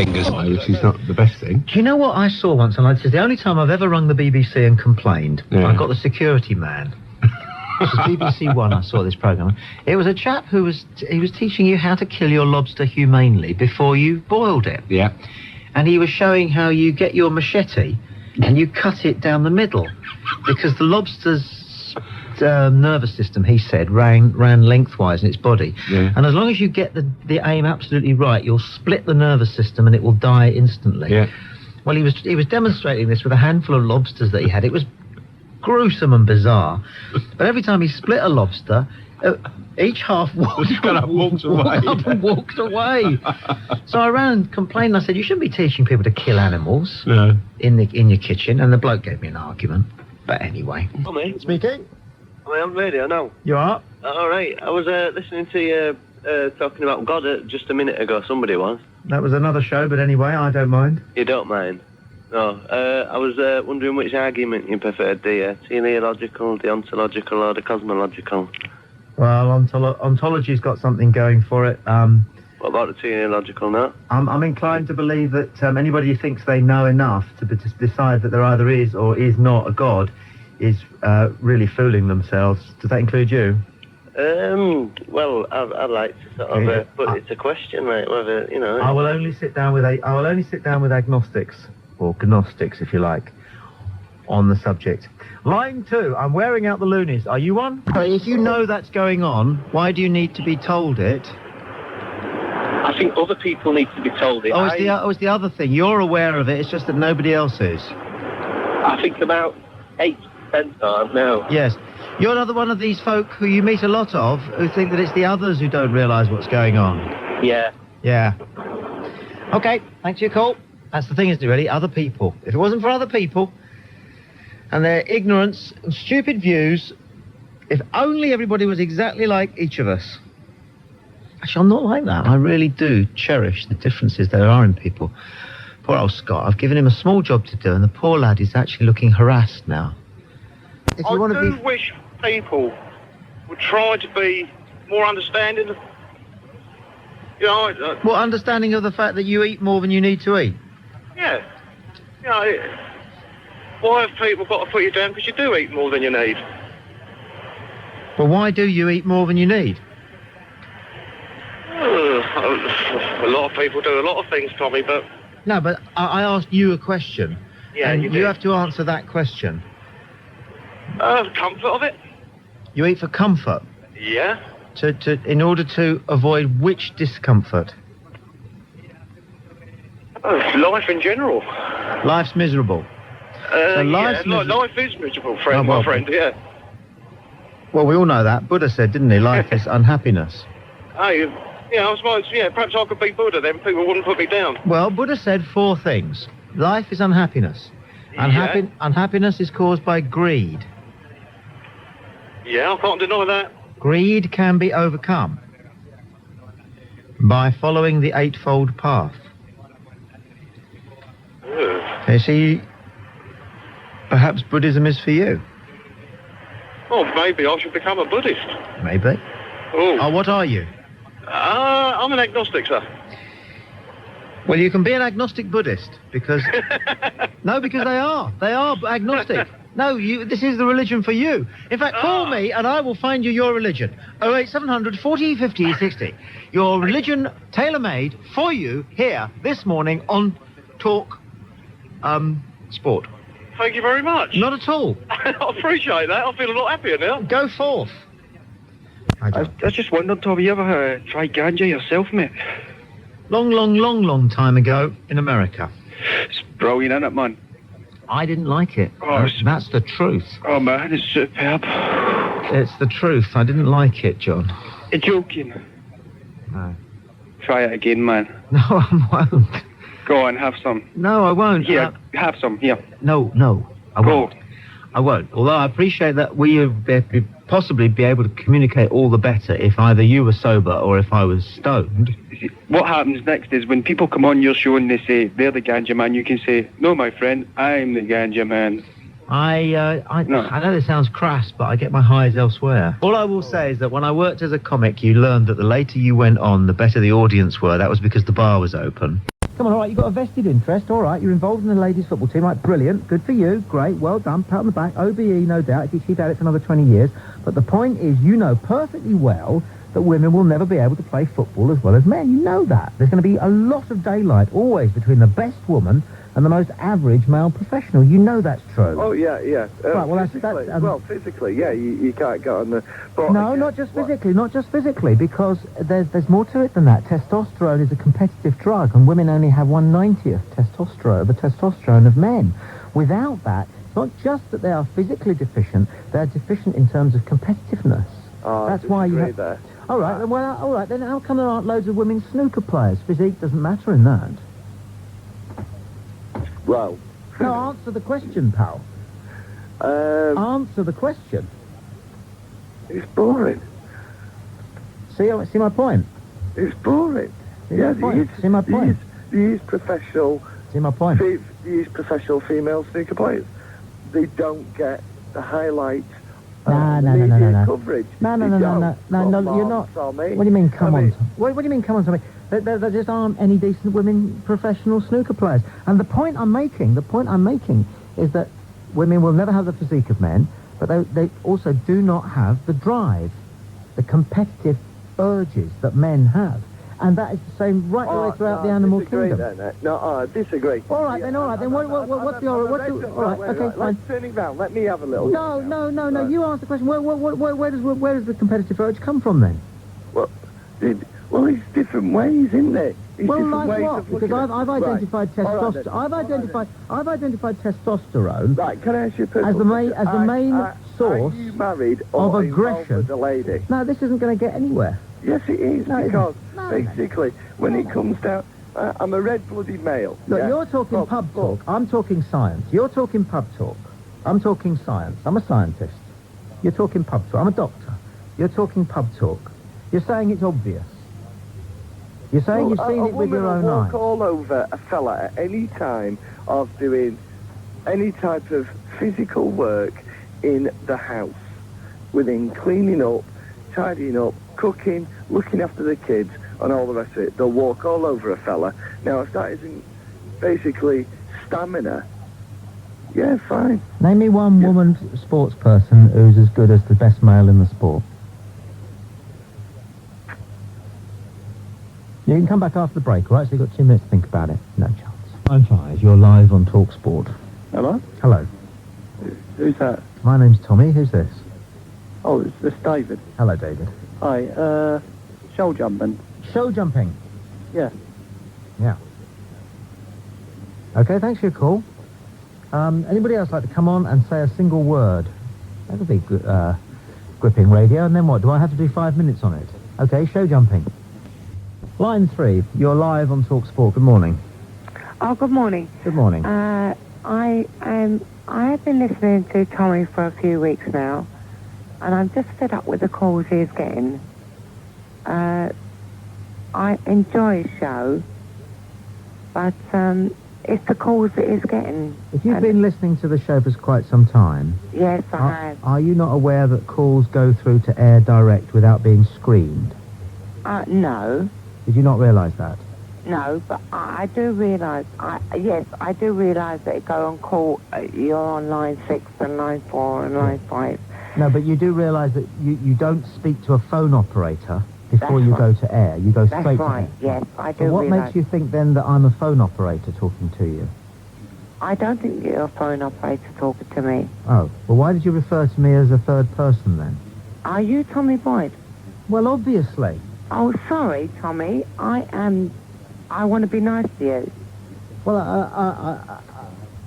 fingers away, which is not the best thing. Do you know what I saw once? And this is the only time I've ever rung the BBC and complained. Yeah. I got the security man. This was BBC One. I saw this programme. It was a chap who was teaching you how to kill your lobster humanely before you boiled it. Yeah. And he was showing how you get your machete and you cut it down the middle, because the lobster's nervous system, he said, ran lengthwise in its body. Yeah. And as long as you get the aim absolutely right, you'll split the nervous system and it will die instantly. Yeah. Well, he was demonstrating this with a handful of lobsters that he had. It was gruesome and bizarre. But every time he split a lobster, each half walked away. So I ran and complained. I said, you shouldn't be teaching people to kill animals in your kitchen. And the bloke gave me an argument. But anyway. Tommy? Speaking. Am I on radio now? You are? All right. I was listening to you talking about God just a minute ago. Somebody was. That was another show, but anyway, I don't mind. You don't mind? No. I was wondering which argument you preferred, the teleological, the ontological, or the cosmological? Well, ontology's got something going for it. What about the teleological now? I'm inclined to believe that anybody who thinks they know enough to decide that there either is or is not a God is really fooling themselves. Does that include you? Well, I'd like to sort of put it to question, like whether I will only sit down with agnostics, or gnostics, if you like, on the subject. Line 2. I'm wearing out the loonies. Are you one? If you know that's going on, why do you need to be told it? I think other people need to be told it. It's the other thing. You're aware of it. It's just that nobody else is. I think about 8% are now. Yes. You're another one of these folk who you meet a lot of who think that it's the others who don't realise what's going on. Yeah. Yeah. Okay, thanks for your call. That's the thing, isn't it, really? Other people. If it wasn't for other people and their ignorance and stupid views, if only everybody was exactly like each of us. Actually, I'm not like that. I really do cherish the differences there are in people. Poor old Scott. I've given him a small job to do, and the poor lad is actually looking harassed now. If you want to be... wish people would try to be more understanding of... Well, understanding of the fact that you eat more than you need to eat? Yeah. Why have people got to put you down? Because you do eat more than you need. Well, why do you eat more than you need? A lot of people do a lot of things, Tommy, but... No, but I asked you a question. Yeah, and you you did. have to answer that question. Comfort of it? You eat for comfort? Yeah. In order to avoid which discomfort? Life in general. Life's miserable. Life is miserable, my friend, yeah. Well, we all know that. Buddha said, didn't he? Life is unhappiness. I suppose, perhaps I could be Buddha, then people wouldn't put me down. Well, Buddha said 4 things. Life is unhappiness. Unhappiness is caused by greed. Yeah, I can't deny that. Greed can be overcome by following the Eightfold Path. Okay, see, perhaps Buddhism is for you. Oh, maybe I should become a Buddhist. Maybe. Oh, what are you? I'm an agnostic, sir. Well, you can be an agnostic Buddhist, because... No, because they are. They are agnostic. No, this is the religion for you. In fact, call me and I will find you your religion. 08700 40 50 60. Your religion tailor-made for you here this morning on Talk Sport. Thank you very much. Not at all. I appreciate that. I feel a lot happier now. Go forth. I just wondered, Tommy, you ever tried ganja yourself, mate? Long time ago in America. It's brilliant, isn't it, man? I didn't like it. That's the truth. Oh, man, it's superb. It's the truth. I didn't like it, John. You're joking. No. Try it again, man. No, I won't. Go on, have some. No, I won't. Here, have some, here. No, I won't. I won't. Although I appreciate that we would possibly be able to communicate all the better if either you were sober or if I was stoned. What happens next is when people come on your show and they say they're the ganja man, you can say, no, my friend, I'm the ganja man. I know this sounds crass, but I get my highs elsewhere. All I will say is that when I worked as a comic, you learned that the later you went on, the better the audience were. That was because the bar was open. Come on, all right, you've got a vested interest, all right, you're involved in the ladies' football team, right, brilliant, good for you, great, well done, pat on the back, OBE, no doubt, if you keep at it for another 20 years. But the point is, you know perfectly well that women will never be able to play football as well as men. You know that. There's going to be a lot of daylight always between the best woman and the most average male professional. You know that's true. Oh, yeah. Right, well, physically, yeah, you can't go on the... But no, not just physically, because there's more to it than that. Testosterone is a competitive drug, and women only have 1/90th the testosterone of men. Without that, it's not just that they are physically deficient, they're deficient in terms of competitiveness. That's why you have... there. All right, then how come there aren't loads of women snooker players? Physique doesn't matter in that. Well... No, answer the question, pal. Answer the question. It's boring. See my point? It's boring. See my point? These professional... See my point? These professional female snooker players, they don't get the highlights. No. Coverage. No, you're not. What do you mean, come on? What do you mean, come on, Tommy? There just aren't any decent women professional snooker players. And the point I'm making is that women will never have the physique of men, but they also do not have the drive, the competitive urges that men have. And that is the same right the way throughout the animal kingdom. I disagree. All right, then. What's the... All right, okay, fine. Let's turn it round. Let me have a little... No, you asked the question. Where does the competitive urge come from, then? Well, it's different ways, isn't it? Like what? Because I've identified testosterone. I've identified testosterone. Right, can I ask you a as the main source are you married of or aggression with a lady? No, this isn't going to get anywhere. Yes, it is, because basically, when it comes down, I'm a red-blooded male. Look, you're talking pub talk. I'm talking science. You're talking pub talk. I'm talking science. I'm a scientist. You're talking pub talk. I'm a doctor. You're talking pub talk. You're saying it's obvious. You're saying you've seen it with your own eyes. Walk all over a fella at any time of doing any type of physical work in the house, within cleaning up, tidying up, cooking, looking after the kids, and all the rest of it. They'll walk all over a fella. Now, if that isn't basically stamina, yeah, fine. Name me one woman sports person who's as good as the best male in the sport. You can come back after the break, all right? So you've got 2 minutes to think about it. No chance. I'm Five. You're live on Talksport. Hello? Hello. Who's that? My name's Tommy. Who's this? Oh, it's David. Hello, David. Hi, show jumping. Show jumping? Yeah. Yeah. Okay, thanks for your call. Anybody else like to come on and say a single word? That would be good, gripping radio. And then what? Do I have to do 5 minutes on it? Okay, show jumping. Line 3, you're live on Talksport. Good morning. Oh, good morning. Good morning. I have been listening to Tommy for a few weeks now, and I'm just fed up with the calls he's getting. I enjoy his show, but it's the calls that he's getting. If you've been listening to the show for quite some time... Yes, I have. Are you not aware that calls go through to air direct without being screened? No. Did you not realise that? No, but I do realise, yes, I do realise that it go on call, you're on line 6 and line 4 and line 5. No, but you do realise that you don't speak to a phone operator before you go to air. You go straight to air. That's right, yes, I do So what realise. makes you think then that I'm a phone operator talking to you? I don't think you're a phone operator talking to me. Oh, well why did you refer to me as a third person then? Are you Tommy Boyd? Well, obviously. Oh, sorry, Tommy. I want to be nice to you. Well,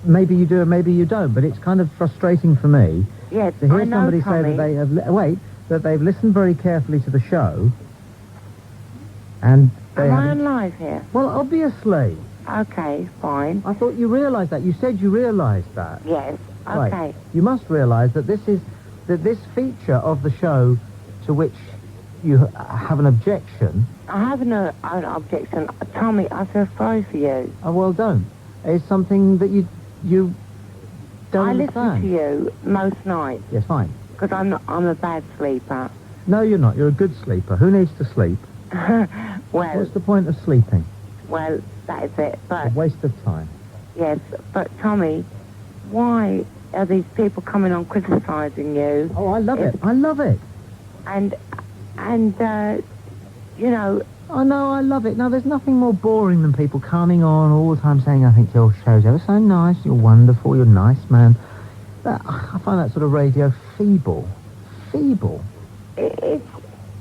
maybe you do and maybe you don't, but it's kind of frustrating for me Yes, to hear I know, somebody Tommy. say that they have... that they've listened very carefully to the show and they Am I haven't... on live here? Well, obviously. Okay, fine. I thought you realised that. You said you realised that. Yes, okay. Right. You must realise that this feature of the show to which you have an objection... I have an objection. Tommy, I feel sorry for you. Oh, well, don't. It's something that you don't I understand. listen to you most nights Yes, fine. because I'm a bad sleeper. No, you're not. You're a good sleeper. Who needs to sleep? Well, What's the point of sleeping? Well, that is it. A But, waste of time. yes, but Tommy, why are these people coming on criticising you? Oh, I love it. I love it. And, you know, I know, I love it. Now, there's nothing more boring than people coming on all the time saying, I think your show's ever so nice, you're wonderful, you're nice, man. I find that sort of radio feeble. Feeble. it's,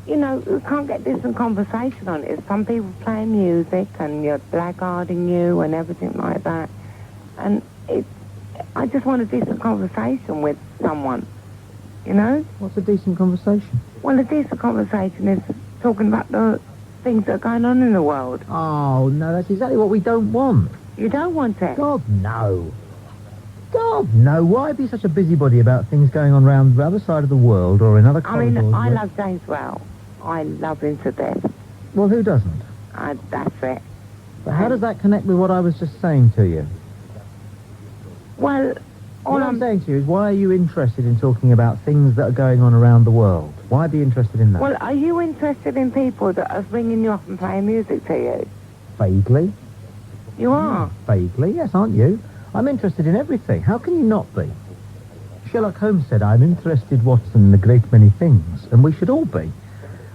you know, you can't get decent conversation on it. Some people play music and you're blackguarding you and everything like that. And I just want a decent conversation with someone, you know? What's a decent conversation? Well, a decent conversation is talking about the things that are going on in the world. Oh, no, that's exactly what we don't want. You don't want it. God, no. God, no. Why be such a busybody about things going on around the other side of the world or in other I mean, corridors? I love James Well. I love him to death. Well, who doesn't? That's it. But how does that connect with what I was just saying to you? Well, all What I'm saying to you is, why are you interested in talking about things that are going on around the world? Why be interested in that? Well, are you interested in people that are ringing you up and playing music to you? Vaguely. You are. Vaguely, yes, aren't you? I'm interested in everything. How can you not be? Sherlock Holmes said, I'm interested, Watson, in a great many things, and we should all be.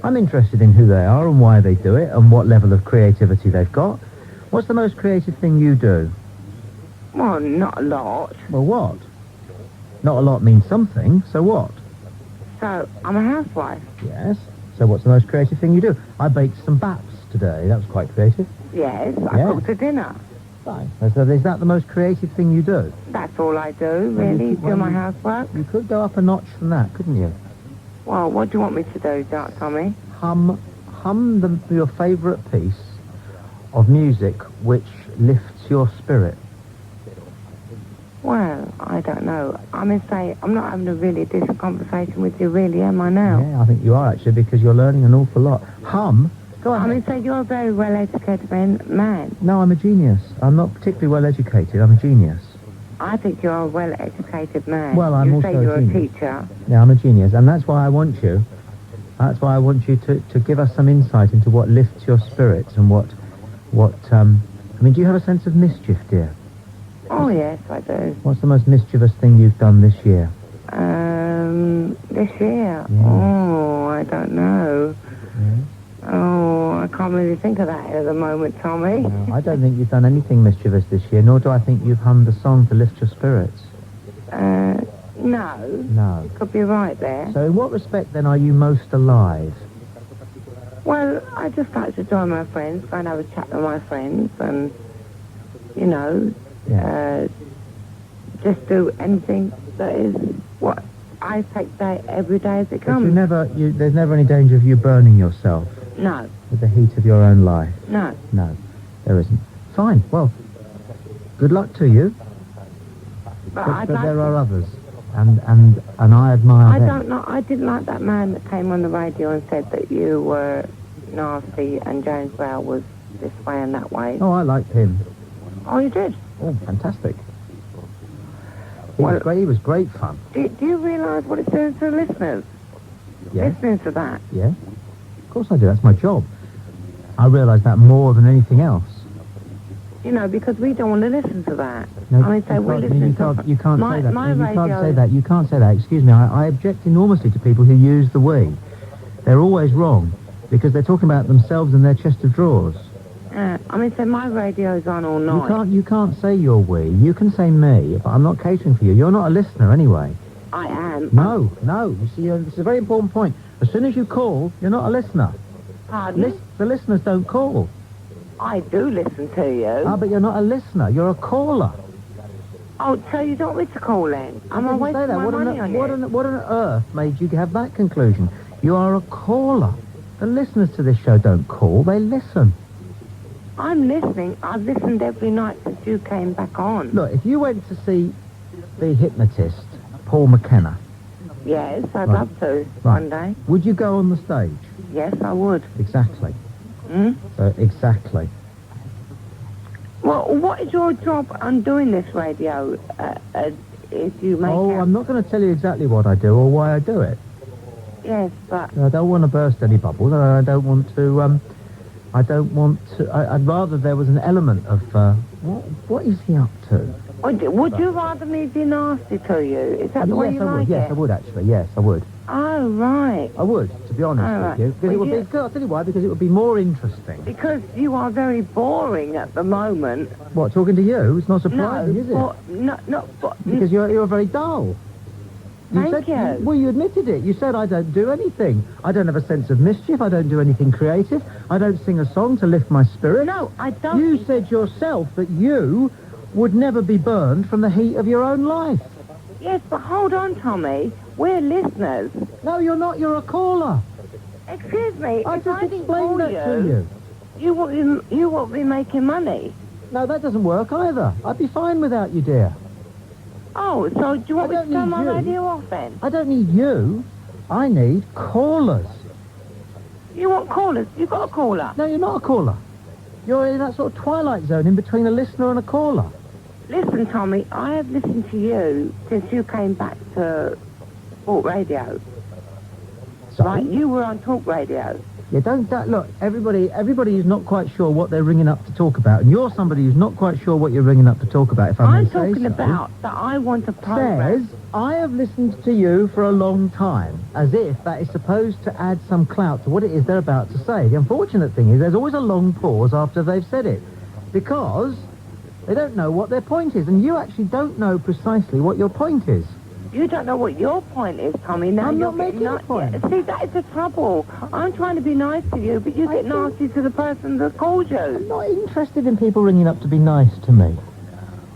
I'm interested in who they are and why they do it and what level of creativity they've got. What's the most creative thing you do? Well, not a lot. Well, what? Not a lot means something, so what? So, I'm a housewife. Yes. So what's the most creative thing you do? I baked some baps today. That was quite creative. Yes, I Yeah. cooked a dinner. Fine. So is that the most creative thing you do? That's all I do, really, Well, do my you- housework. You could go up a notch from that, couldn't you? Well, what do you want me to do, Tommy? Hum your favourite piece of music which lifts your spirit. Well, I don't know. I mean, say, I'm not having a really decent conversation with you, really, am I now? Yeah, I think you are, actually, because you're learning an awful lot. Hum? Go I ahead. mean, say, you're a very well-educated man. No, I'm a genius. I'm not particularly well educated. I'm a genius. I think you're a well-educated man. Well, I'm you also say a you're a genius. teacher. Yeah, I'm a genius, and that's why I want you. That's why I want you to give us some insight into what lifts your spirits and what I mean, do you have a sense of mischief, dear? Oh, yes, I do. What's the most mischievous thing you've done this year? This year? Yeah. Oh, I don't know. Yeah. Oh, I can't really think of that at the moment, Tommy. No, I don't think you've done anything mischievous this year, nor do I think you've hummed a song to lift your spirits. No. No. You could be right there. So in what respect, then, are you most alive? Well, I just like to join my friends, go and have a chat with my friends, and, you know, Yeah. just do anything that is what I take every day as it But comes. there's never any danger of you burning yourself No, with the heat of your own life. no. No, there isn't. Fine. Well, good luck to you. But But there are others, and I admire I them. don't know. I didn't like that man that came on the radio and said that you were nasty and James Brown was this way and that way. Oh, I liked him. Oh, you did? Oh, fantastic. He Well- was great. He was great fun. Do you realise what it's doing to the listeners? Yeah. Listening to that. Yeah. Of course I do. That's my job. I realise that more than anything else. You know, because we don't want to listen to that. No, I mean, say we're listening to... you can't my, say that. My you radio... can't say that. You can't say that. Excuse me. I object enormously to people who use the we. They're always wrong because they're talking about themselves and their chest of drawers. I mean, say my radio's on all night. You can't say you're we. You can say me, but I'm not catering for you. You're not a listener anyway. I am. No. You see, this is a very important point. As soon as you call, you're not a listener. Pardon? The listeners don't call. I do listen to you. But you're not a listener. You're a caller. Oh, so you don't want me to call in? I Am I didn't say wasting that. my money on you? What on earth made you have that conclusion? You are a caller. The listeners to this show don't call. They listen. I'm listening. I've listened every night since you came back on. Look, if you went to see the hypnotist, Paul McKenna, Yes, I'd Right. love to one day. would you go on the stage? Yes, I would. Exactly. Hmm? Exactly. Well, what is your job on doing this radio? If you make out... I'm not going to tell you exactly what I do or why I do it. Yes, but... I don't want to burst any bubbles. I don't want to I don't want to... I'd rather there was an element of... what is he up to? Would you rather me be nasty to you? Is that the way you like it? Yes, I would, actually. Yes, I would. Oh, right. I would, to be honest with you. Because it would be... I'll tell you why, because it would be more interesting. Because you are very boring at the moment. What, talking to you? It's not surprising, is it? Because you're very dull. Thank you. Well, you admitted it. You said, I don't do anything. I don't have a sense of mischief. I don't do anything creative. I don't sing a song to lift my spirit. No, I don't. You said yourself that you would never be burned from the heat of your own life. Yes, but hold on, Tommy. We're listeners. No, you're not. You're a caller. Excuse me. I just explained that to you. You won't be making money. No, that doesn't work either. I'd be fine without you, dear. Oh, so do you want me to turn my radio off then? I don't need you. I need callers. You want callers? You got a caller? No, you're not a caller. You're in that sort of twilight zone in between a listener and a caller. Listen, Tommy, I have listened to you since you came back to Talk Radio. So? Right, you were on Talk Radio. Yeah, don't look, everybody is not quite sure what they're ringing up to talk about, and you're somebody who's not quite sure what you're ringing up to talk about, if I may say so. I'm talking about that I want a program. Says, I have listened to you for a long time, as if that is supposed to add some clout to what it is they're about to say. The unfortunate thing is there's always a long pause after they've said it, because they don't know what their point is, and you actually don't know precisely what your point is. You don't know what your point is, Tommy. Now I'm you're not making a point. Yeah, see, that is the trouble. I'm trying to be nice to you, but you get nasty to the person that called you. I'm not interested in people ringing up to be nice to me.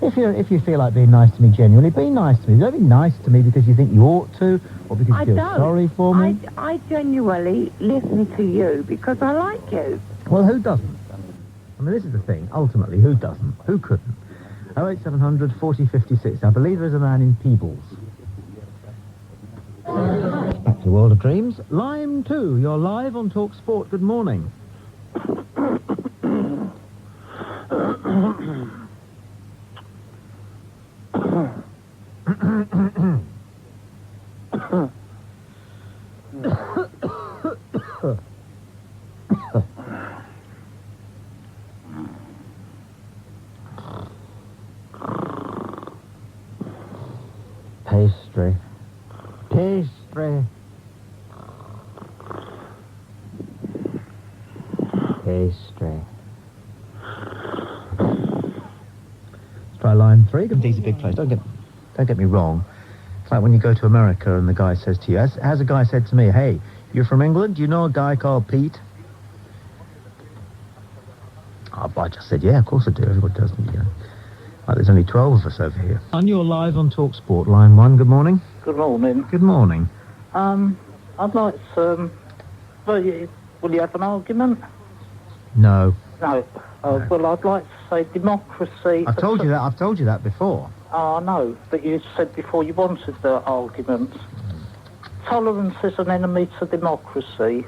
If you feel like being nice to me genuinely, be nice to me. Don't be nice to me because you think you ought to, or because you feel sorry for me. I genuinely listen to you because I like you. Well, who doesn't? I mean, this is the thing. Ultimately, who doesn't? Who couldn't? 08700 40 56. I believe there's a man in Peebles. Back to World of Dreams. Line 2, you're live on Talksport. Good morning. Pastry. Pastry. Pastry. Let's try line 3. These are big place. Don't get me wrong. It's like when you go to America and the guy says to you, as a guy said to me, hey, you're from England? Do you know a guy called Pete? Oh, I just said, yeah, of course I do. Everybody does. Yeah. Like, there's only 12 of us over here. And you're live on Talksport, line 1. Good morning. Good morning. Good morning. I'd like to... will you have an argument? No. No. No. Well, I'd like to say democracy... I've told you that before. Oh, no, but you said before you wanted the argument. Tolerance is an enemy to democracy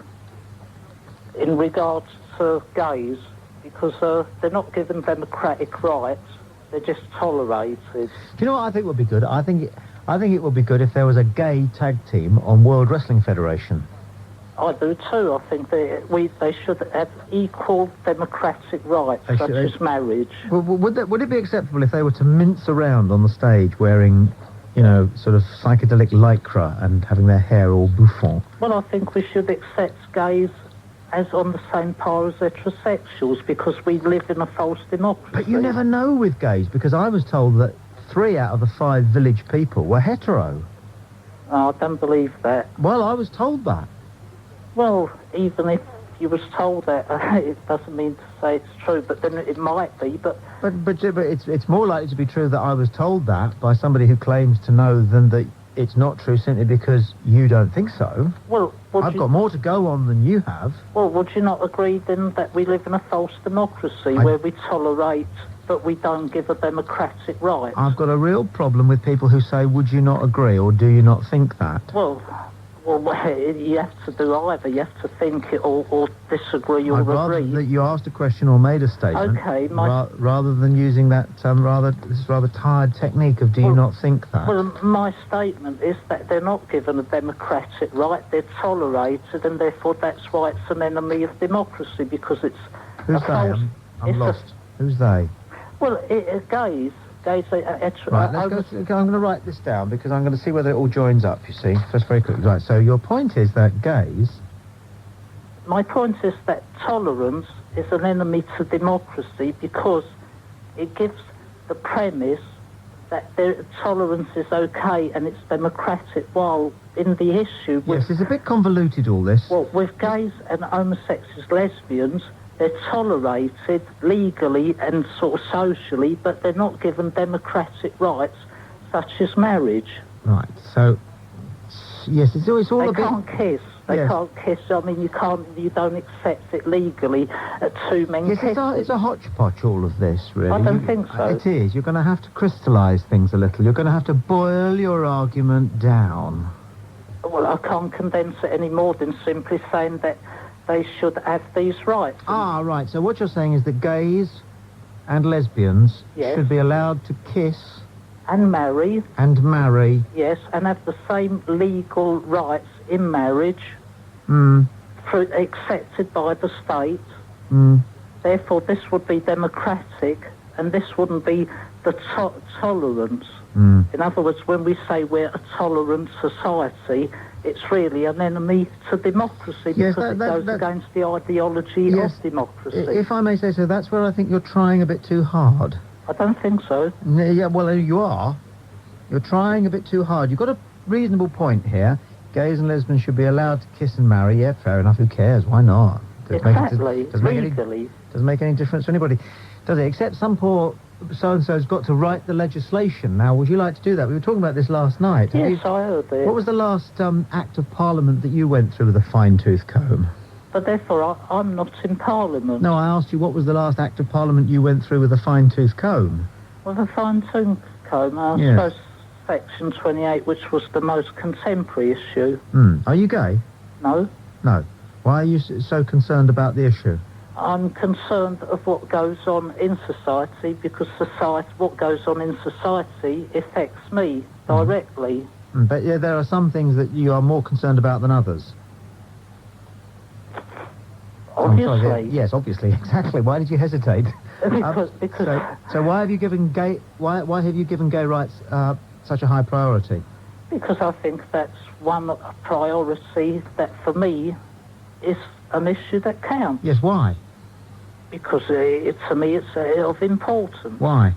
in regards to gays, because they're not given democratic rights, they're just tolerated. Do you know what I think would be good? I think it would be good if there was a gay tag team on World Wrestling Federation. I do too. I think they should have equal democratic rights, such as marriage. Well, would it be acceptable if they were to mince around on the stage wearing, sort of psychedelic lycra and having their hair all bouffant? Well, I think we should accept gays as on the same par as heterosexuals, because we live in a false democracy. But you never know with gays, because I was told that 3 out of the 5 village people were hetero. Oh, I don't believe that. Well, I was told that. Well, even if you was told that, it doesn't mean to say it's true, but then it might be, but it's more likely to be true that I was told that by somebody who claims to know than that it's not true simply because you don't think so. Well, I've got more to go on than you have. Well, would you not agree then that we live in a false democracy where we tolerate but we don't give a democratic right? I've got a real problem with people who say, would you not agree, or do you not think that? Well, Well, you have to do either. You have to think it or disagree or I'd rather agree. that you asked a question or made a statement. Okay, rather than using that rather tired technique of do you not think that? Well, my statement is that they're not given a democratic right. They're tolerated, and therefore that's why it's an enemy of democracy, because it's Who's a they? false... I'm lost. Who's they? Well, gays, Right, I'm going to write this down because I'm going to see whether it all joins up, you see. Just very quickly. Right, so your point is that gays... My point is that tolerance is an enemy to democracy because it gives the premise that tolerance is okay and it's democratic, while in the issue... Yes, it's a bit convoluted, all this. Well, with gays and homosexuals, lesbians... They're tolerated legally and sort of socially, but they're not given democratic rights such as marriage. Right, so... Yes, it's all a bit... They can't kiss. They can't kiss. I mean, you don't accept it legally at two men kissing. It's a hodgepodge, all of this, really. I don't think so. It is. You're going to have to crystallise things a little. You're going to have to boil your argument down. Well, I can't condense it any more than simply saying that they should have these rights. Ah, right. So what you're saying is that gays and lesbians should be allowed to kiss... And marry. And marry. Yes, and have the same legal rights in marriage... accepted by the state. Therefore, this would be democratic, and this wouldn't be the tolerance. In other words, when we say we're a tolerant society... It's really an enemy to democracy because it goes against the ideology of democracy. If I may say so, that's where I think you're trying a bit too hard. I don't think so. Yeah, well, you are. You're trying a bit too hard. You've got a reasonable point here. Gays and lesbians should be allowed to kiss and marry. Yeah, fair enough. Who cares? Why not? Exactly. Legally. Doesn't make any difference to anybody, does it? Except some poor so-and-so's got to write the legislation. Now, would you like to do that? We were talking about this last night. Yes, I heard it. What was the last Act of Parliament that you went through with a fine-tooth comb? But therefore, I'm not in Parliament. No, I asked you what was the last Act of Parliament you went through with a fine-tooth comb? With a fine-tooth comb, I suppose Section 28, which was the most contemporary issue. Are you gay? No. No. Why are you so concerned about the issue? I'm concerned of what goes on in society because what goes on in society affects me directly. But yeah, there are some things that you are more concerned about than others. Obviously. Yes, obviously, exactly. Why did you hesitate? Because so why have you given gay rights such a high priority? Because I think that's one priority that for me is an issue that counts. Yes, why? Because to me it's of importance. Why?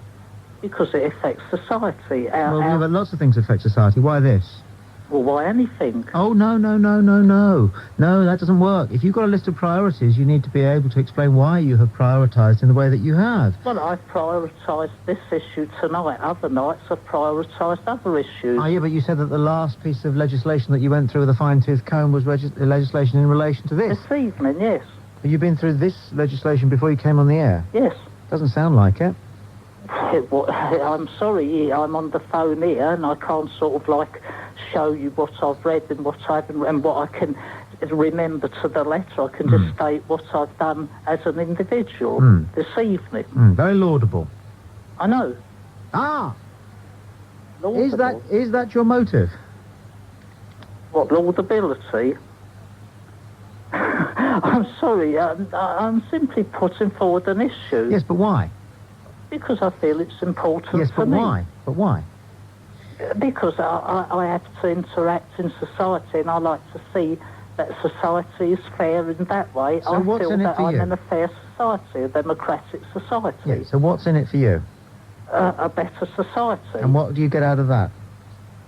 Because it affects society. But lots of things affect society. Why this? Well, why anything? Oh, no. No, that doesn't work. If you've got a list of priorities, you need to be able to explain why you have prioritised in the way that you have. Well, I've prioritised this issue tonight. Other nights I've prioritised other issues. Oh, yeah, but you said that the last piece of legislation that you went through with a fine-tooth comb was legislation in relation to this. This evening, yes. Have you been through this legislation before you came on the air? Yes. Doesn't sound like it. I'm sorry, I'm on the phone here and I can't sort of like show you what I've read and what I haven't and what I can remember to the letter. I can just state what I've done as an individual this evening. Very laudable. I know. Laudable. Is that your motive? What, laudability? I'm sorry, I'm simply putting forward an issue. Yes, but why? Because I feel it's important Yes, but why? But why? Because I have to interact in society and I like to see that society is fair in that way. So I what's feel in it that for I'm you? in a fair society, a democratic society. Yeah, so what's in it for you? A better society. And what do you get out of that?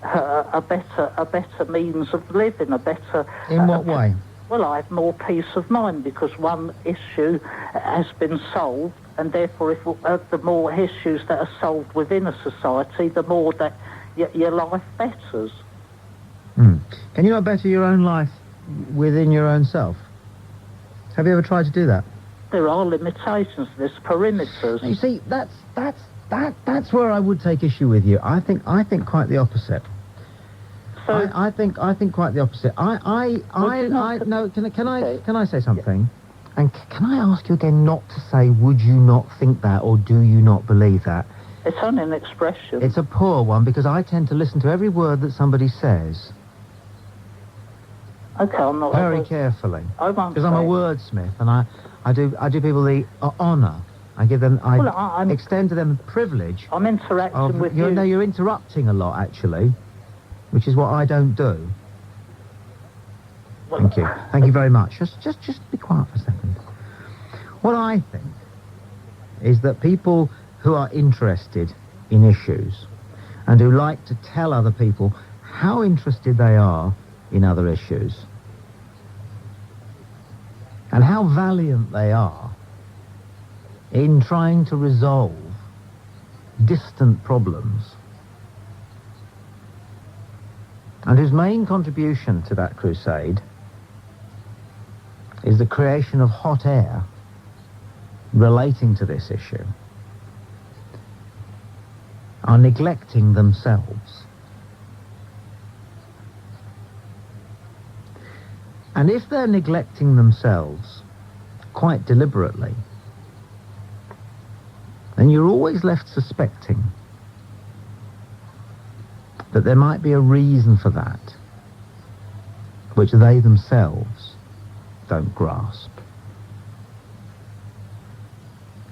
A better means of living, a better... In what way? Well, I have more peace of mind because one issue has been solved, and therefore if the more issues that are solved within a society, the more that your life betters. Can you not better your own life within your own self? Have you ever tried to do that? There are limitations, there's perimeters. You see, that's where I would take issue with you. I think quite the opposite. So I think quite the opposite. No. Can I say something? Yeah. And can I ask you again not to say, would you not think that, or do you not believe that? It's only an expression. It's a poor one, because I tend to listen to every word that somebody says. Okay, I'm not... Very carefully. I won't. Because I'm a wordsmith, and I do people the honour. I give them... I extend to them the privilege... I'm interacting with you. No, you're interrupting a lot, actually, which is what I don't do. Thank you. Thank you very much. Just be quiet for a second. What I think is that people who are interested in issues and who like to tell other people how interested they are in other issues and how valiant they are in trying to resolve distant problems, and whose main contribution to that crusade is the creation of hot air relating to this issue, are neglecting themselves. And if they're neglecting themselves quite deliberately, then you're always left suspecting that there might be a reason for that, which they themselves don't grasp.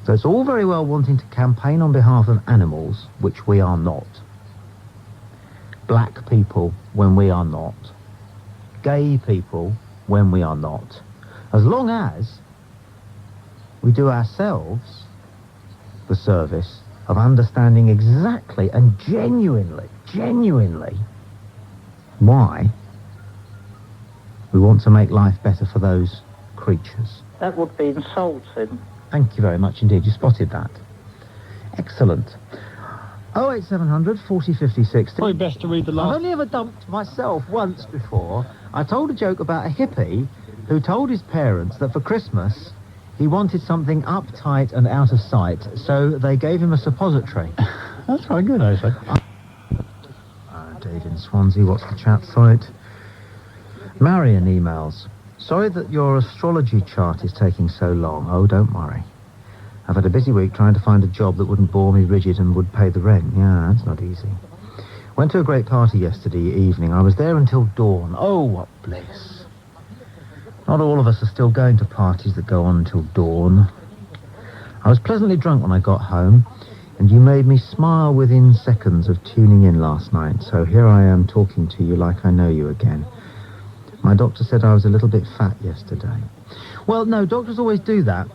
So it's all very well wanting to campaign on behalf of animals, which we are not. Black people, when we are not. Gay people, when we are not. As long as we do ourselves the service of understanding exactly and genuinely why we want to make life better for those creatures. That would be insulting. Thank you very much indeed. You spotted that. Excellent. 08700 40 50 60. Probably best to read the last... I've only ever dumped myself once before. I told a joke about a hippie who told his parents that for Christmas he wanted something uptight and out of sight, so they gave him a suppository. That's quite good, I say. Dave in Swansea, what's the chat site? Marion emails. Sorry that your astrology chart is taking so long. Oh, don't worry. I've had a busy week trying to find a job that wouldn't bore me rigid and would pay the rent. Yeah, that's not easy. Went to a great party yesterday evening. I was there until dawn. Oh, what bliss. Not all of us are still going to parties that go on until dawn. I was pleasantly drunk when I got home, and you made me smile within seconds of tuning in last night. So here I am talking to you like I know you again. My doctor said I was a little bit fat yesterday. Well, no, doctors always do that.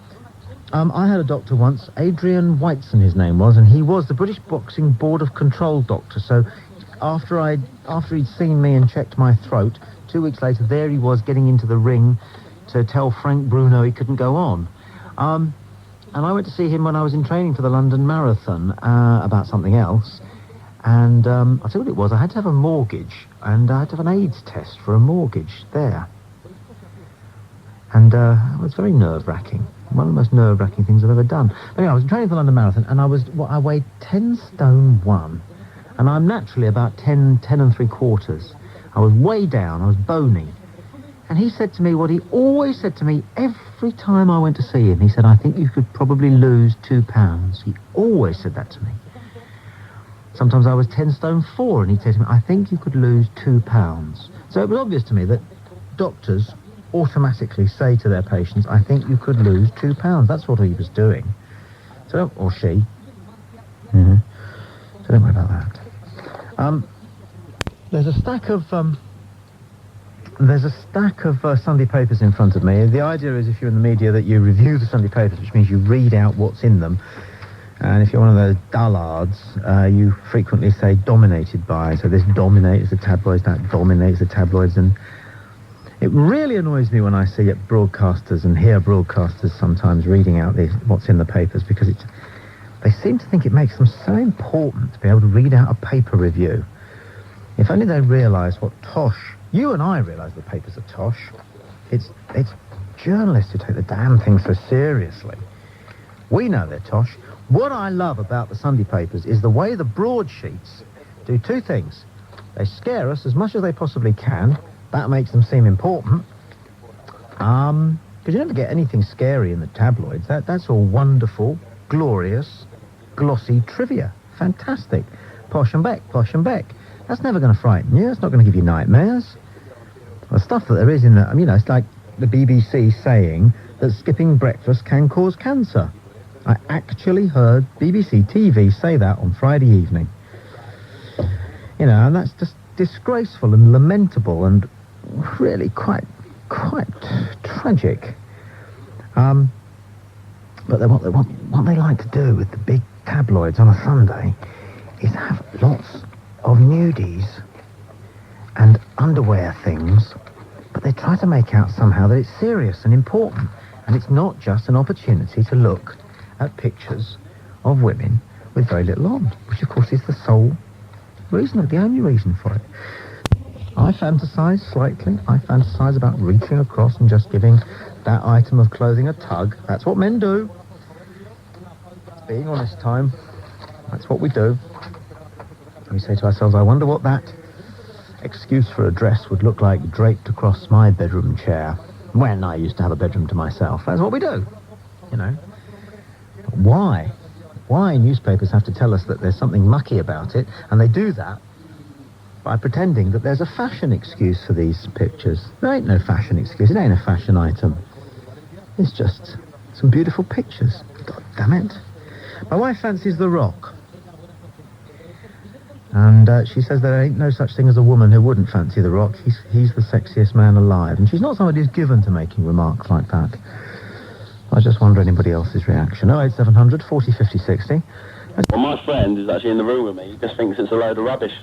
I had a doctor once, Adrian Whiteson his name was, and he was the British Boxing Board of Control doctor. So after he'd seen me and checked my throat, 2 weeks later, there he was getting into the ring to tell Frank Bruno he couldn't go on. And I went to see him when I was in training for the London Marathon about something else. And I'll tell you what it was. I had to have a mortgage, and I had to have an AIDS test for a mortgage there. And it was very nerve-wracking. One of the most nerve-wracking things I've ever done. But anyway, I was training for the London Marathon, and I weighed 10 stone 1. And I'm naturally about 10 and 3/4. I was way down, I was bony. And he said to me what he always said to me every time I went to see him. He said, I think you could probably lose 2 pounds. He always said that to me. Sometimes I was 10 stone 4, and he'd say to me, I think you could lose 2 pounds. So it was obvious to me that doctors automatically say to their patients, I think you could lose 2 pounds. That's what he was doing. So, or she. Mm-hmm. So don't worry about that. There's a stack of Sunday papers in front of me. The idea is if you're in the media that you review the Sunday papers, which means you read out what's in them. And if you're one of those dullards, you frequently say dominated by. So this dominates the tabloids, that dominates the tabloids. And it really annoys me when I see broadcasters and hear broadcasters sometimes reading out what's in the papers, because they seem to think it makes them so important to be able to read out a paper review. If only they realise what tosh. You and I realise the papers are tosh. It's journalists who take the damn thing so seriously. We know they're tosh. What I love about the Sunday papers is the way the broadsheets do two things. They scare us as much as they possibly can. That makes them seem important. Because you never get anything scary in the tabloids. That's all wonderful, glorious, glossy trivia. Fantastic. Posh and Beck, posh and Beck. That's never going to frighten you. That's not going to give you nightmares. The stuff that there is in the... it's like the BBC saying that skipping breakfast can cause cancer. I actually heard BBC TV say that on Friday evening. And that's just disgraceful and lamentable and really quite tragic. But what they like to do with the big tabloids on a Sunday is have lots of nudies and underwear things, but they try to make out somehow that it's serious and important, and it's not just an opportunity to look at pictures of women with very little on, which of course is the sole reason, the only reason for it. I fantasize slightly. I fantasize about reaching across and just giving that item of clothing a tug. That's what men do. Being honest time, that's what we do. We say to ourselves, I wonder what that excuse for a dress would look like draped across my bedroom chair when I used to have a bedroom to myself. That's what we do, But why? Why newspapers have to tell us that there's something mucky about it, and they do that by pretending that there's a fashion excuse for these pictures. There ain't no fashion excuse. It ain't a fashion item. It's just some beautiful pictures. God damn it. My wife fancies The Rock. And she says there ain't no such thing as a woman who wouldn't fancy The Rock. He's the sexiest man alive. And she's not somebody who's given to making remarks like that. I just wonder anybody else's reaction. 08700 40 50 60. Well, my friend is actually in the room with me. He just thinks it's a load of rubbish.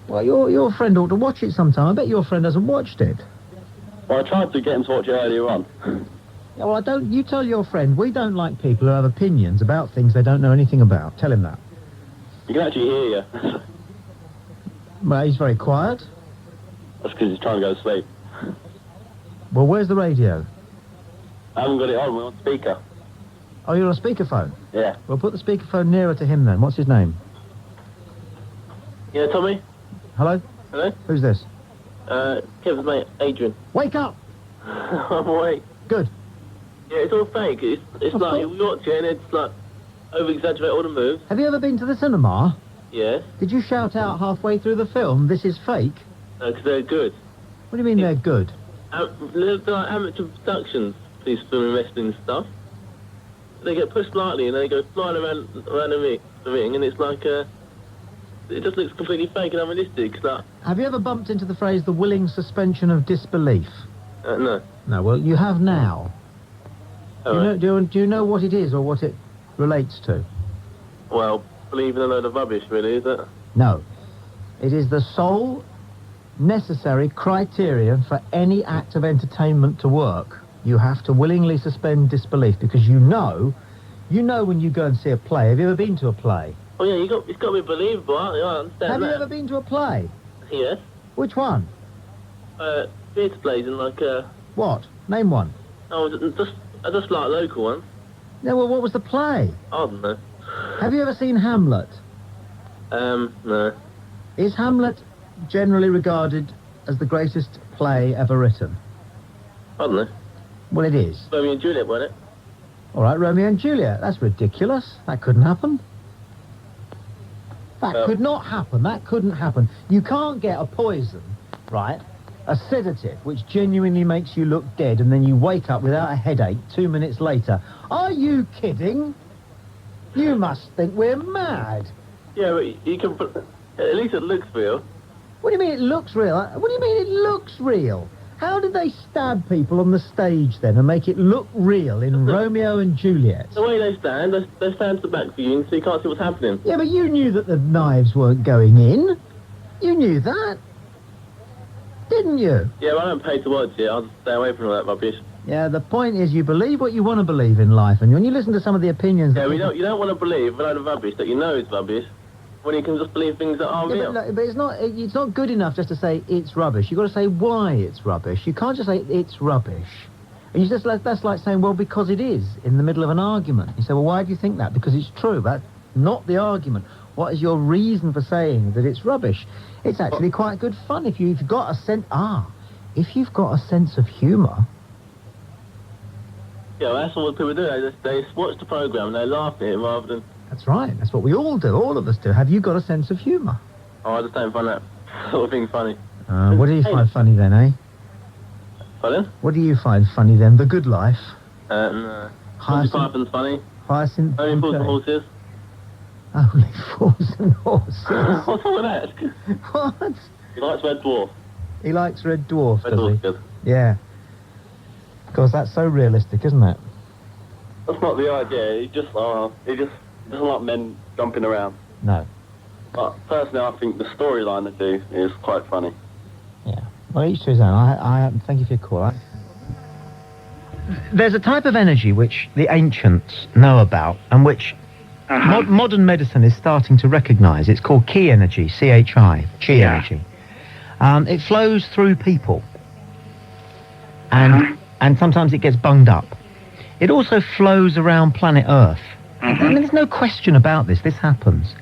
Well, your friend ought to watch it sometime. I bet your friend hasn't watched it. Well, I tried to get him to watch it earlier on. Yeah, well, you tell your friend, we don't like people who have opinions about things they don't know anything about. Tell him that. You can actually hear you. Well, he's very quiet. That's because he's trying to go to sleep. Well, where's the radio? I haven't got it on. We're on speaker. Oh, you're on speakerphone? Yeah. Well, put the speakerphone nearer to him then. What's his name? Yeah, Tommy? Hello? Hello? Who's this? Kevin's mate, Adrian. Wake up! I'm awake. Good. Yeah, it's all fake. It's like, we watch it and it's like, over-exaggerate all the moves. Have you ever been to the cinema? Yes. Did you shout out halfway through the film, this is fake? No, because they're good. What do you mean they're good? They're like amateur productions, these film wrestling stuff. They get pushed slightly and they go flying around the ring and it's like, it just looks completely fake and unrealistic. Like, have you ever bumped into the phrase, the willing suspension of disbelief? No. No, well, you have now. Right. Do you know what it is or what it relates to? Well, believing a load of rubbish, really, is it? No. It is the sole necessary criterion for any act of entertainment to work. You have to willingly suspend disbelief because you know when you go and see a play. Have you ever been to a play? Oh, yeah, it's got to be believable, I understand Have that. you ever been to a play? Yes. Which one? Theatre plays in like, What? Name one. Oh, just like local ones. Yeah, well, what was the play? I don't know. Have you ever seen Hamlet? No. Is Hamlet generally regarded as the greatest play ever written? I don't know. Well, it is. Romeo and Juliet, wasn't it? All right, Romeo and Juliet. That's ridiculous. That couldn't happen. That could not happen. That couldn't happen. You can't get a poison, right, a sedative, which genuinely makes you look dead, and then you wake up without a headache 2 minutes later. Are you kidding? You must think we're mad. Yeah, but you can... At least it looks real. What do you mean it looks real? What do you mean it looks real? How did they stab people on the stage then and make it look real in Romeo and Juliet? The way they stand to the back view, so you can't see what's happening. Yeah, but you knew that the knives weren't going in. You knew that. Didn't you? Yeah, well, I don't pay to watch it. I'll stay away from all that rubbish. Yeah, the point is you believe what you want to believe in life, and when you listen to some of the opinions... Yeah, you don't want to believe a load of rubbish that you know is rubbish, when you can just believe things that are real. But it's not good enough just to say it's rubbish. You've got to say why it's rubbish. You can't just say it's rubbish. And that's like saying, well, because it is, in the middle of an argument. You say, well, why do you think that? Because it's true. That's not the argument. What is your reason for saying that it's rubbish? It's actually quite good fun if you've got a sense... if you've got a sense of humour... Yeah, well, that's what people do. They watch the programme and they laugh at it rather than... That's right. That's what we all do. All of us do. Have you got a sense of humour? Oh, I just don't find that sort of thing funny. What do you find funny then, eh? Pardon? What do you find funny then? The Good Life? No. Monty Python's funny. Hyacinth? Only Fools and Horses. Only Fools and Horses? What's wrong with that? What? He likes Red Dwarf. He likes Red Dwarf, Red does Dwarf's he? good. Yeah. Because that's so realistic, isn't it? That's not the idea. He just doesn't like men jumping around. No. But personally, I think the storyline they do is quite funny. Yeah. Well, each to his own. I thank you for your call. There's a type of energy which the ancients know about and which modern medicine is starting to recognise. It's called chi energy, C-H-I, chi energy. It flows through people. And sometimes it gets bunged up. It also flows around planet Earth. I mean, there's no question about this. This happens.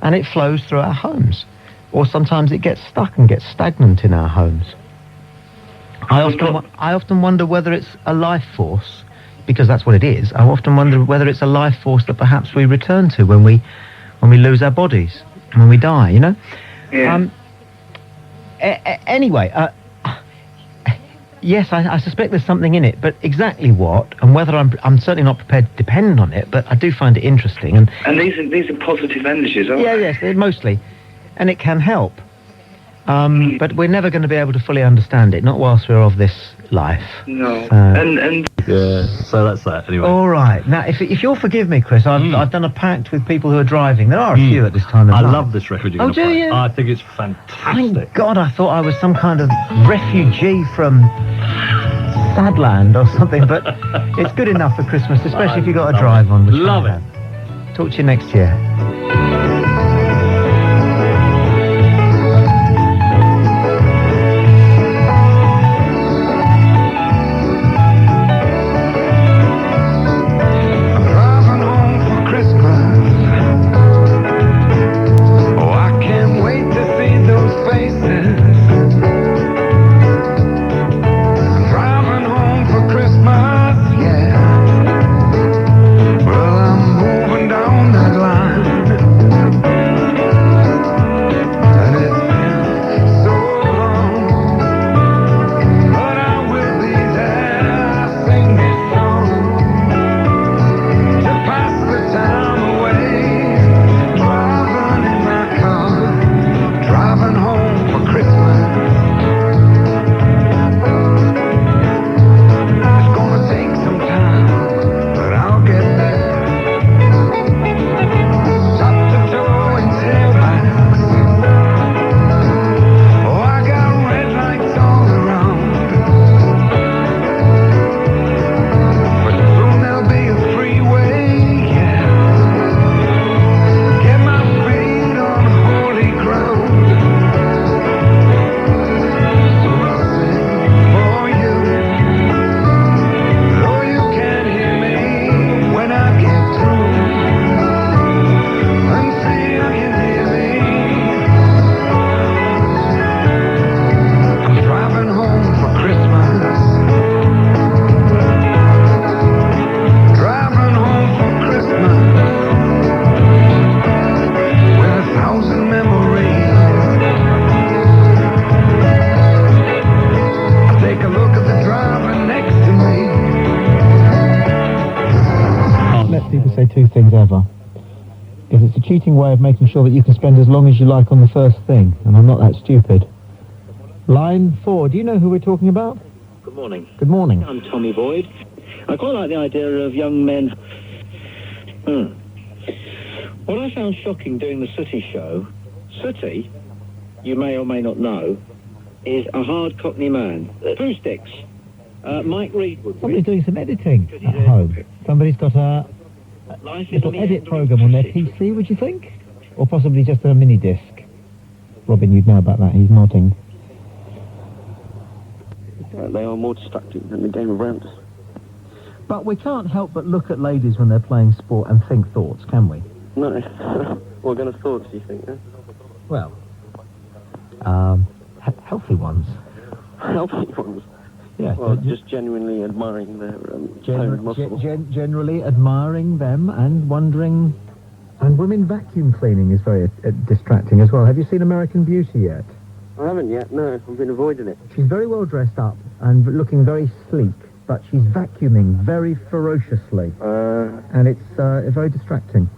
And it flows through our homes. Or sometimes it gets stuck and gets stagnant in our homes. I often wonder whether it's a life force, because that's what it is. I often wonder whether it's a life force that perhaps we return to when we lose our bodies, when we die, you know? Yeah. Anyway, yes, I suspect there's something in it, but exactly what, and whether I'm certainly not prepared to depend on it, but I do find it interesting. And these are positive energies, aren't they? Yes, mostly. And it can help. But we're never going to be able to fully understand it, not whilst we're of this life. No. And yeah, so that's that, anyway. all right. Now, if you'll forgive me, Chris, I've done a pact with people who are driving. There are a few at this time of I night. love this record you're Oh, going to do play. you? I think it's fantastic. Thank God, I thought I was some kind of refugee from Sadland or something, but it's good enough for Christmas, especially if you've got a drive on. Which Love I it. have. Talk to you next year. Say two things ever, because it's a cheating way of making sure that you can spend as long as you like on the first thing, and I'm not that stupid. Line 4, do you know who we're talking about? Good morning. Good morning. I'm Tommy Boyds. I quite like the idea of young men. What I found shocking doing the Sooty show, Sooty, you may or may not know, is a hard Cockney man. True sticks. Mike Reed would. Somebody's doing some editing at home. Somebody's got a little edit program on their PC, would you think? Or possibly just a mini disc. Robin, you'd know about that. He's nodding. They are more distracting than the game of rounders. But we can't help but look at ladies when they're playing sport and think thoughts, can we? No. What kind of thoughts do you think? Yeah? Well, healthy ones. Healthy ones. Yes. Well, just genuinely admiring their toned muscles. Generally admiring them and wondering. And women vacuum cleaning is very distracting as well. Have you seen American Beauty yet? I haven't yet, no. I've been avoiding it. She's very well dressed up and looking very sleek, but she's vacuuming very ferociously. And it's very distracting.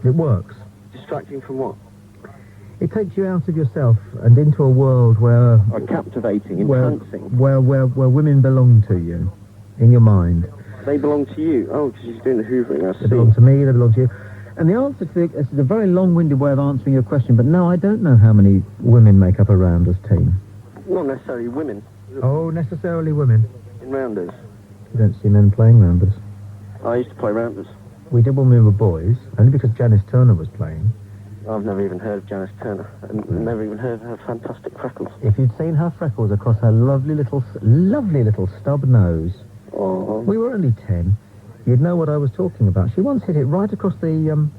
It works. Distracting from what? It takes you out of yourself and into a world where... captivating, entrancing. Where women belong to you, in your mind. They belong to you? Oh, because she's doing the hoovering, I see. They belong to me, they belong to you. And the answer to this is a very long-winded way of answering your question, but no, I don't know how many women make up a Rounders team. Not necessarily women. Oh, necessarily women. In Rounders? You don't see men playing Rounders. I used to play Rounders. We did when we were boys, only because Janice Turner was playing. I've never even heard of Janice Turner, and never even heard of her fantastic freckles. If you'd seen her freckles across her lovely little stub nose, we were only 10. You'd know what I was talking about. She once hit it right across the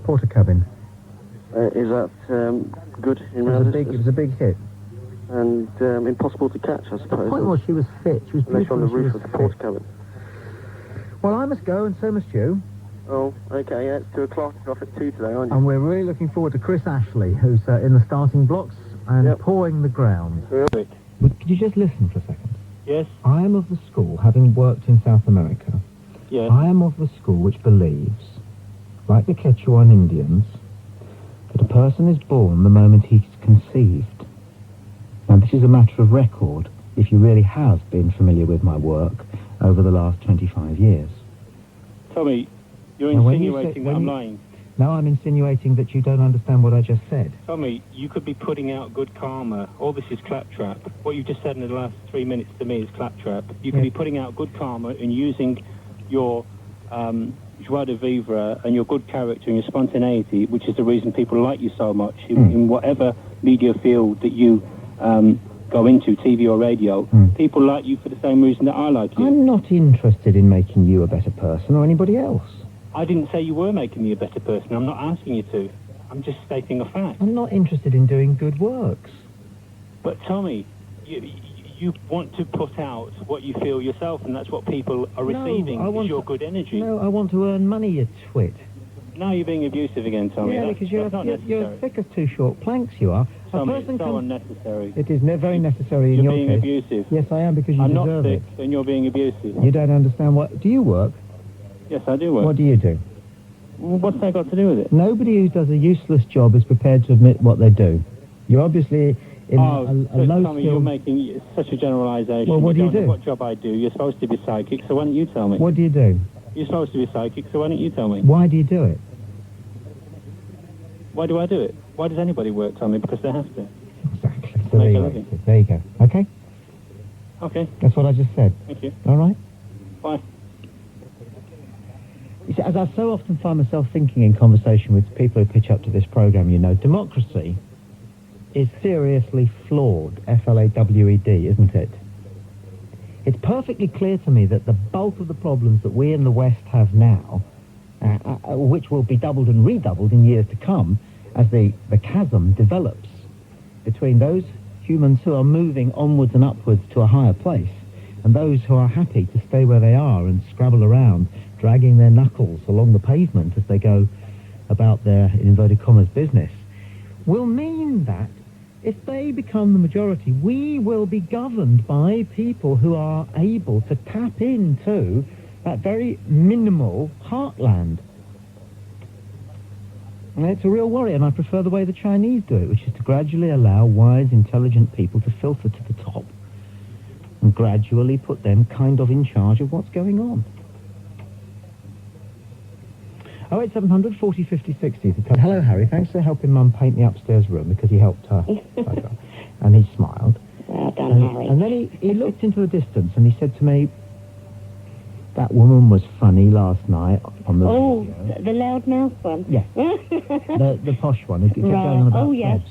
porter cabin. Is that good in Rounders? It was a big hit. And impossible to catch, I suppose. The point was she was fit. She was unless beautiful. on the roof of the porter cabin. Well, I must go, and so must you. Oh, okay, yeah, it's 2 o'clock. You're off at 2 today, aren't you? And we're really looking forward to Chris Ashley, who's in the starting blocks and pawing the ground. Really? Could you just listen for a second? Yes? I am of the school, having worked in South America, yes. I am of the school which believes, like the Quechuan Indians, that a person is born the moment he's conceived. Now, this is a matter of record, if you really have been familiar with my work over the last 25 years. Tommy, you're Now, insinuating that I'm lying. No, I'm insinuating that you don't understand what I just said. Tommy, you could be putting out good karma. All this is claptrap. What you've just said in the last 3 minutes to me is claptrap. You could be putting out good karma and using your joie de vivre and your good character and your spontaneity, which is the reason people like you so much in whatever media field that you go into, TV or radio. People like you for the same reason that I like you. I'm not interested in making you a better person or anybody else. I didn't say you were making me a better person. I'm not asking you to. I'm just stating a fact. I'm not interested in doing good works. But Tommy, you want to put out what you feel yourself, and that's what people are receiving, is your good energy. No, I want to earn money, you twit. Now you're being abusive again, Tommy. Yeah, because that's not necessary. you're thick as two short planks, you are. Tommy, it's so unnecessary. It is very necessary in your case. You're being abusive. Yes, I am, because you I'm deserve not it. thick, and you're being abusive. You don't understand what... Do you work? Yes, I do work. What do you do? Well, what's that got to do with it? Nobody who does a useless job is prepared to admit what they do. You're obviously in a low Tommy, skill... you're making such a generalisation. Well, what do you don't do? know what job I do. You're supposed to be psychic, so why don't you tell me? What do you do? You're supposed to be psychic, so why don't you tell me? Why do you do it? Why do I do it? Why does anybody work, Tommy? Because they have to. Exactly. So there you go. Okay? Okay. That's what I just said. Thank you. All right? Bye. You see, as I so often find myself thinking in conversation with people who pitch up to this programme, you know, democracy is seriously flawed, F-L-A-W-E-D, isn't it? It's perfectly clear to me that the bulk of the problems that we in the West have now, which will be doubled and redoubled in years to come, as the chasm develops between those humans who are moving onwards and upwards to a higher place and those who are happy to stay where they are and scrabble around, dragging their knuckles along the pavement as they go about their, in inverted commas, business, will mean that if they become the majority, we will be governed by people who are able to tap into that very minimal heartland. And it's a real worry, and I prefer the way the Chinese do it, which is to gradually allow wise, intelligent people to filter to the top and gradually put them kind of in charge of what's going on. 08700 40 50 60. Hello, Harry. Thanks for helping Mum paint the upstairs room, because he helped her. And he smiled. Well done, Harry. And then he looked into the distance and he said to me, that woman was funny last night on the video. The loudmouth one? Yeah. the posh one who kept going on about Febs.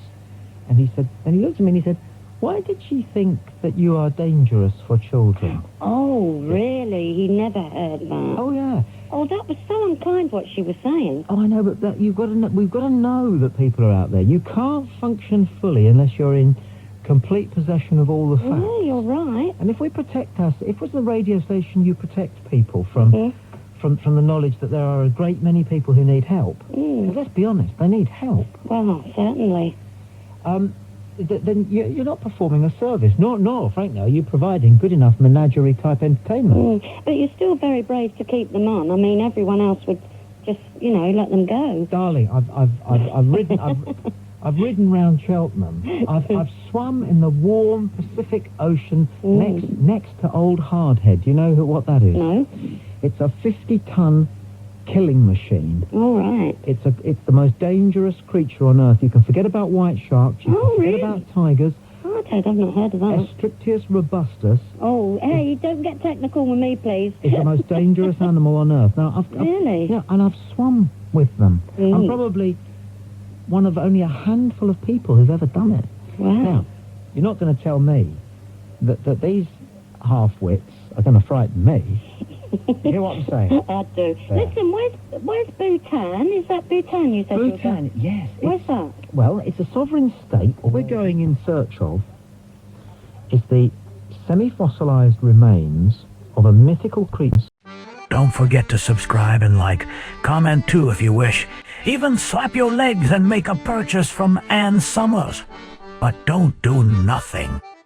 And he said, and he looked at me and he said, Why did she think that you are dangerous for children? Oh, really? He never heard that. Oh, yeah. Oh, that was so unkind what she was saying. Oh, I know, but we've got to know that people are out there. You can't function fully unless you're in complete possession of all the facts. Yeah, you're right. And if we protect us, if it's a radio station, you protect people from the knowledge that there are a great many people who need help. Because let's be honest, they need help. Well, certainly. Then you're not performing a service. Nor, frankly, are you providing good enough menagerie-type entertainment. But you're still very brave to keep them on. I mean, everyone else would just, let them go. Darling, I've ridden round Cheltenham. I've swum in the warm Pacific Ocean next to Old Hardhead. Do you know what that is? No. It's a 50-ton killing machine. All right. It's the most dangerous creature on Earth. You can forget about white sharks. You can forget about tigers. Oh, Ted, I've not heard of that. Estrictius robustus. Oh, hey, don't get technical with me, please. It's the most dangerous animal on Earth. Now, Really? Yeah, and I've swum with them. I'm probably one of only a handful of people who've ever done it. Wow. Now, you're not going to tell me that these half-wits are going to frighten me. You hear what I'm saying? I do. There. Listen, where's Bhutan? Is that Bhutan you said? Bhutan, yes. Where's that? Well, it's a sovereign state. What we're going in search of is the semi-fossilized remains of a mythical creature. Don't forget to subscribe and like. Comment too if you wish. Even slap your legs and make a purchase from Ann Summers. But don't do nothing.